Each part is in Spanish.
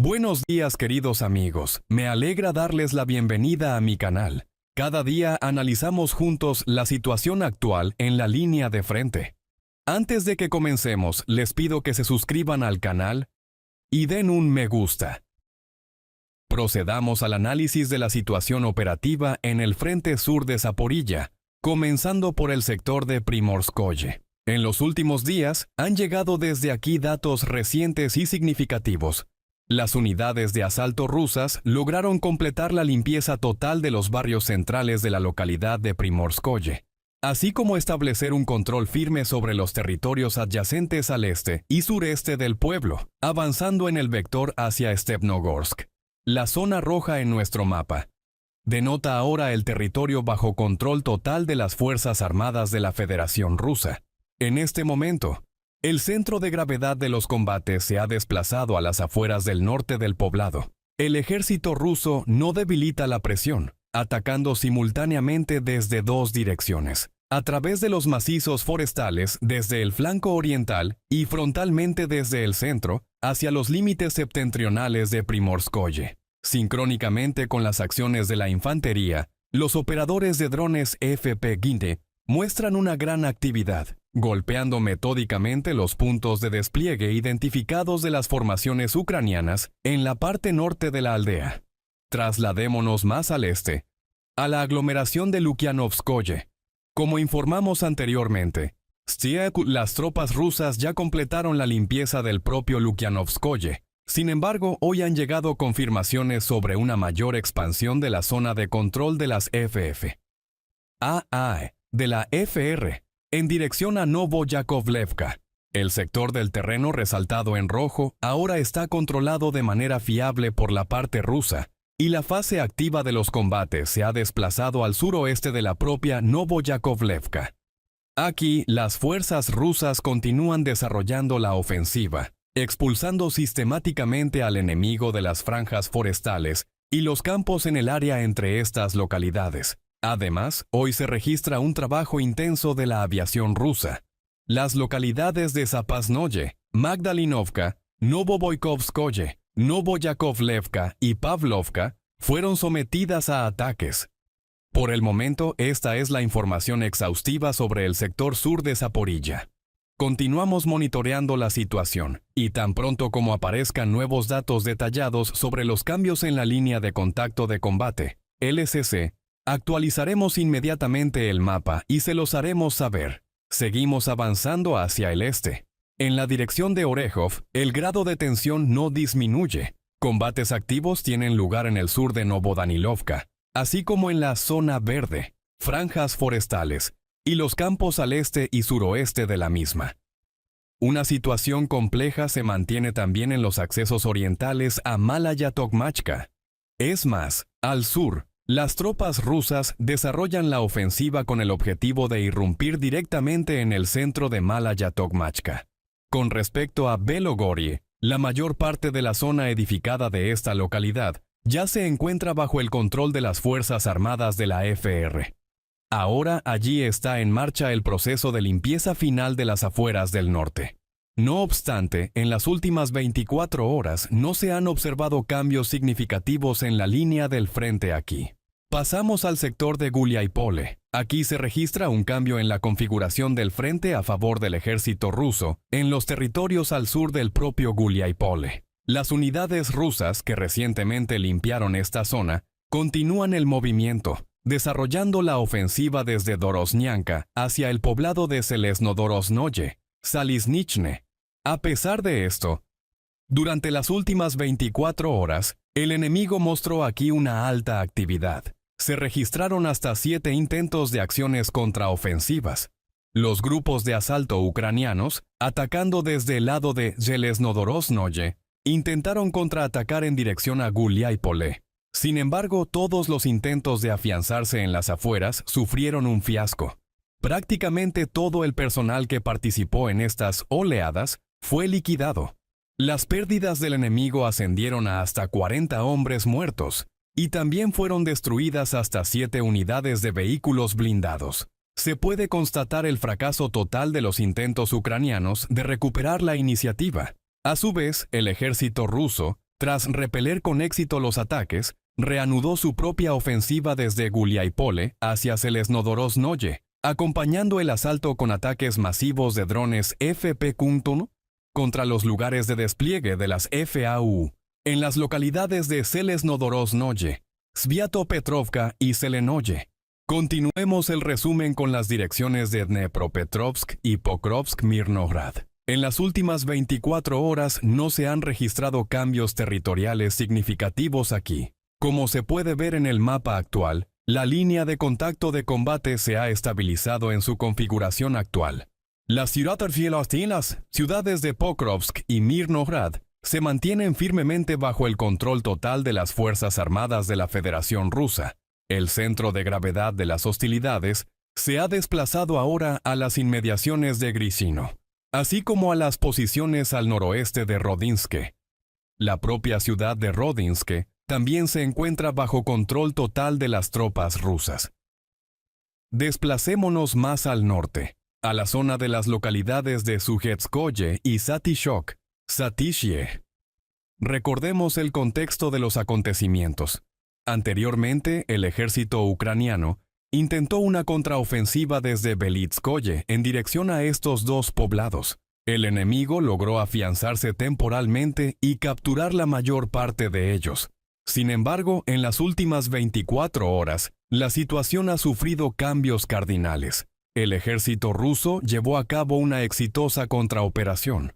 Buenos días, queridos amigos. Me alegra darles la bienvenida a mi canal. Cada día analizamos juntos la situación actual en la línea de frente. Antes de que comencemos, les pido que se suscriban al canal y den un me gusta. Procedamos al análisis de la situación operativa en el frente sur de Zaporilla, comenzando por el sector de Primorskoye. En los últimos días han llegado desde aquí datos recientes y significativos. Las unidades de asalto rusas lograron completar la limpieza total de los barrios centrales de la localidad de Primorskoye, así como establecer un control firme sobre los territorios adyacentes al este y sureste del pueblo, avanzando en el vector hacia Stepnogorsk. La zona roja en nuestro mapa denota ahora el territorio bajo control total de las Fuerzas Armadas de la Federación Rusa. En este momento, el centro de gravedad de los combates se ha desplazado a las afueras del norte del poblado. El ejército ruso no debilita la presión, atacando simultáneamente desde dos direcciones, a través de los macizos forestales desde el flanco oriental y frontalmente desde el centro hacia los límites septentrionales de Primorskoye. Sincrónicamente con las acciones de la infantería, los operadores de drones FPV muestran una gran actividad, golpeando metódicamente los puntos de despliegue identificados de las formaciones ucranianas en la parte norte de la aldea. Trasladémonos más al este, a la aglomeración de Lukianovskoye. Como informamos anteriormente, las tropas rusas ya completaron la limpieza del propio Lukianovskoye. Sin embargo, hoy han llegado confirmaciones sobre una mayor expansión de la zona de control de las de la FR, en dirección a Novoyakovlevka. El sector del terreno resaltado en rojo ahora está controlado de manera fiable por la parte rusa, y la fase activa de los combates se ha desplazado al suroeste de la propia Novoyakovlevka. Aquí, las fuerzas rusas continúan desarrollando la ofensiva, expulsando sistemáticamente al enemigo de las franjas forestales y los campos en el área entre estas localidades. Además, hoy se registra un trabajo intenso de la aviación rusa. Las localidades de Zapasnoye, Magdalinovka, Novoboykovskoye, Novoyakovlevka y Pavlovka fueron sometidas a ataques. Por el momento, esta es la información exhaustiva sobre el sector sur de Zaporilla. Continuamos monitoreando la situación, y tan pronto como aparezcan nuevos datos detallados sobre los cambios en la línea de contacto de combate, LCC, actualizaremos inmediatamente el mapa y se los haremos saber. Seguimos avanzando hacia el este. En la dirección de Orejov, el grado de tensión no disminuye. Combates activos tienen lugar en el sur de Novodanilovka, así como en la zona verde, franjas forestales, y los campos al este y suroeste de la misma. Una situación compleja se mantiene también en los accesos orientales a Malaya Tokmachka. Es más, al sur, las tropas rusas desarrollan la ofensiva con el objetivo de irrumpir directamente en el centro de Malaya Tokmachka. Con respecto a Belogorie, la mayor parte de la zona edificada de esta localidad ya se encuentra bajo el control de las Fuerzas Armadas de la FR. Ahora allí está en marcha el proceso de limpieza final de las afueras del norte. No obstante, en las últimas 24 horas no se han observado cambios significativos en la línea del frente aquí. Pasamos al sector de Guliaipole. Aquí se registra un cambio en la configuración del frente a favor del ejército ruso en los territorios al sur del propio Guliaipole. Las unidades rusas que recientemente limpiaron esta zona continúan el movimiento, desarrollando la ofensiva desde Dorosnyanka hacia el poblado de Selesnodorosnoye, Salisnichne. A pesar de esto, durante las últimas 24 horas, el enemigo mostró aquí una alta actividad. Se registraron hasta 7 intentos de acciones contraofensivas. Los grupos de asalto ucranianos, atacando desde el lado de Zelesnodorosnoye, intentaron contraatacar en dirección a Guliaipole. Sin embargo, todos los intentos de afianzarse en las afueras sufrieron un fiasco. Prácticamente todo el personal que participó en estas oleadas fue liquidado. Las pérdidas del enemigo ascendieron a hasta 40 hombres muertos, y también fueron destruidas hasta 7 unidades de vehículos blindados. Se puede constatar el fracaso total de los intentos ucranianos de recuperar la iniciativa. A su vez, el ejército ruso Tras repeler con éxito los ataques, reanudó su propia ofensiva desde Guliaipole hacia Selesnodorosnoye, acompañando el asalto con ataques masivos de drones FP-1 contra los lugares de despliegue de las FAU en las localidades de Selesnodorosnoye, Sviatopetrovka y Selenoye. Continuemos el resumen con las direcciones de Dnepropetrovsk y Pokrovsk-Mirnograd. En las últimas 24 horas no se han registrado cambios territoriales significativos aquí. Como se puede ver en el mapa actual, la línea de contacto de combate se ha estabilizado en su configuración actual. Las ciudades de Pokrovsk y Mirnograd se mantienen firmemente bajo el control total de las Fuerzas Armadas de la Federación Rusa. El centro de gravedad de las hostilidades se ha desplazado ahora a las inmediaciones de Grisino, así como a las posiciones al noroeste de Rodinske. La propia ciudad de Rodinske también se encuentra bajo control total de las tropas rusas. Desplacémonos más al norte, a la zona de las localidades de Sujetskoye y Satishok, Satishye. Recordemos el contexto de los acontecimientos. Anteriormente, el ejército ucraniano intentó una contraofensiva desde Belitskoye en dirección a estos dos poblados. El enemigo logró afianzarse temporalmente y capturar la mayor parte de ellos. Sin embargo, en las últimas 24 horas, la situación ha sufrido cambios cardinales. El ejército ruso llevó a cabo una exitosa contraoperación.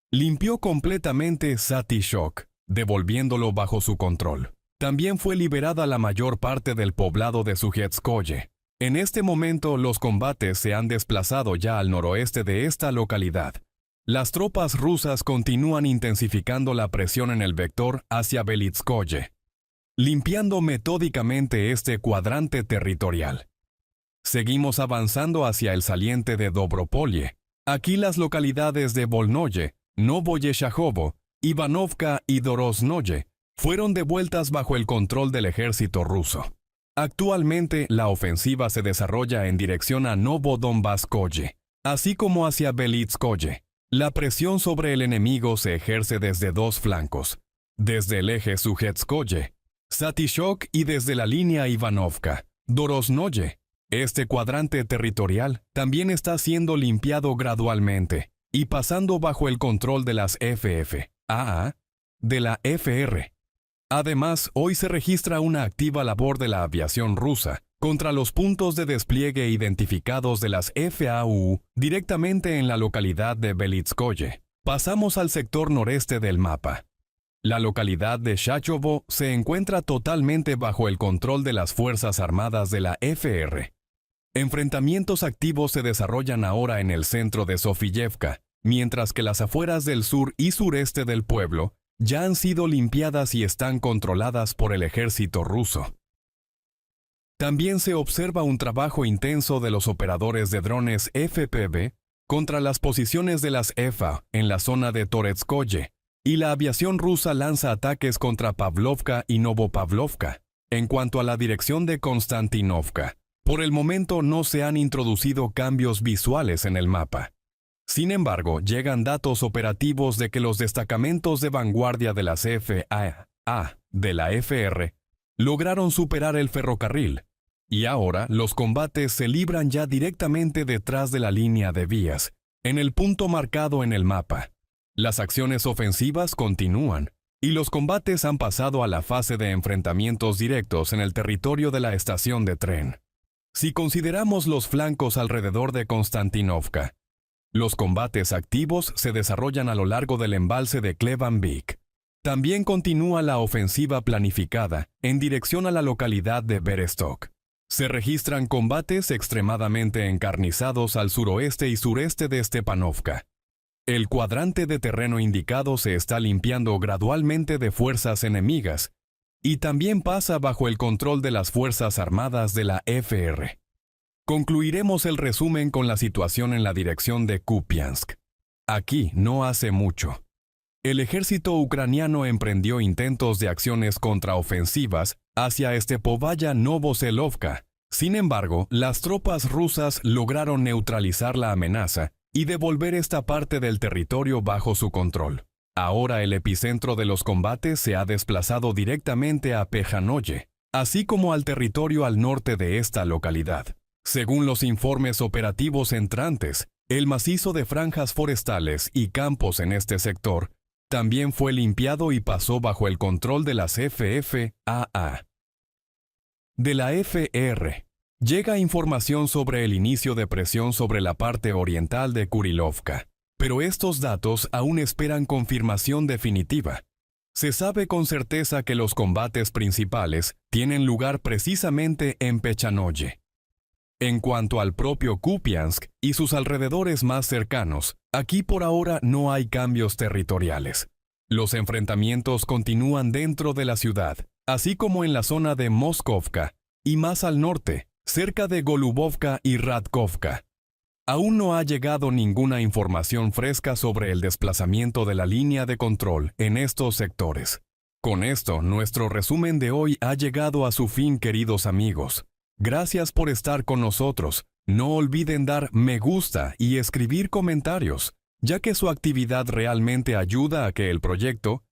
Limpió completamente Satishok, devolviéndolo bajo su control. También fue liberada la mayor parte del poblado de Sujetskoye. En este momento, los combates se han desplazado ya al noroeste de esta localidad. Las tropas rusas continúan intensificando la presión en el vector hacia Belitskoye, limpiando metódicamente este cuadrante territorial. Seguimos avanzando hacia el saliente de Dobropolye. Aquí las localidades de Volnoye, Novoyeshajovo, Ivanovka y Dorosnoye fueron devueltas bajo el control del ejército ruso. Actualmente, la ofensiva se desarrolla en dirección a Novodonbaskoye, así como hacia Belitskoye. La presión sobre el enemigo se ejerce desde dos flancos, desde el eje Sujetskoye, Satishok y desde la línea Ivanovka, Dorosnoye. Este cuadrante territorial también está siendo limpiado gradualmente y pasando bajo el control de las FFAA, de la FR. Además, hoy se registra una activa labor de la aviación rusa contra los puntos de despliegue identificados de las FAU directamente en la localidad de Belitskoye. Pasamos al sector noreste del mapa. La localidad de Shachovo se encuentra totalmente bajo el control de las Fuerzas Armadas de la FR. Enfrentamientos activos se desarrollan ahora en el centro de Sofiyevka, mientras que las afueras del sur y sureste del pueblo ya han sido limpiadas y están controladas por el ejército ruso. También se observa un trabajo intenso de los operadores de drones FPV contra las posiciones de las EFA en la zona de Toretskoye, y la aviación rusa lanza ataques contra Pavlovka y Novopavlovka. En cuanto a la dirección de Konstantinovka, por el momento no se han introducido cambios visuales en el mapa. Sin embargo, llegan datos operativos de que los destacamentos de vanguardia de las FAA de la FR lograron superar el ferrocarril, y ahora los combates se libran ya directamente detrás de la línea de vías, en el punto marcado en el mapa. Las acciones ofensivas continúan, y los combates han pasado a la fase de enfrentamientos directos en el territorio de la estación de tren. Si consideramos los flancos alrededor de Konstantinovka, los combates activos se desarrollan a lo largo del embalse de Klebanvik. También continúa la ofensiva planificada en dirección a la localidad de Berestok. Se registran combates extremadamente encarnizados al suroeste y sureste de Stepanovka. El cuadrante de terreno indicado se está limpiando gradualmente de fuerzas enemigas y también pasa bajo el control de las Fuerzas Armadas de la FR. Concluiremos el resumen con la situación en la dirección de Kupiansk. Aquí no hace mucho. El ejército ucraniano emprendió intentos de acciones contraofensivas hacia Stepovaya Novoselovka. Sin embargo, las tropas rusas lograron neutralizar la amenaza y devolver esta parte del territorio bajo su control. Ahora el epicentro de los combates se ha desplazado directamente a Pejanoye, así como al territorio al norte de esta localidad. Según los informes operativos entrantes, el macizo de franjas forestales y campos en este sector también fue limpiado y pasó bajo el control de las FFAA. De la FR, llega información sobre el inicio de presión sobre la parte oriental de Kurilovka, pero estos datos aún esperan confirmación definitiva. Se sabe con certeza que los combates principales tienen lugar precisamente en Pechanoye. En cuanto al propio Kupiansk y sus alrededores más cercanos, aquí por ahora no hay cambios territoriales. Los enfrentamientos continúan dentro de la ciudad, así como en la zona de Moskovka y más al norte, cerca de Golubovka y Radkovka. Aún no ha llegado ninguna información fresca sobre el desplazamiento de la línea de control en estos sectores. Con esto, nuestro resumen de hoy ha llegado a su fin, queridos amigos. Gracias por estar con nosotros. No olviden dar me gusta y escribir comentarios, ya que su actividad realmente ayuda a que el proyecto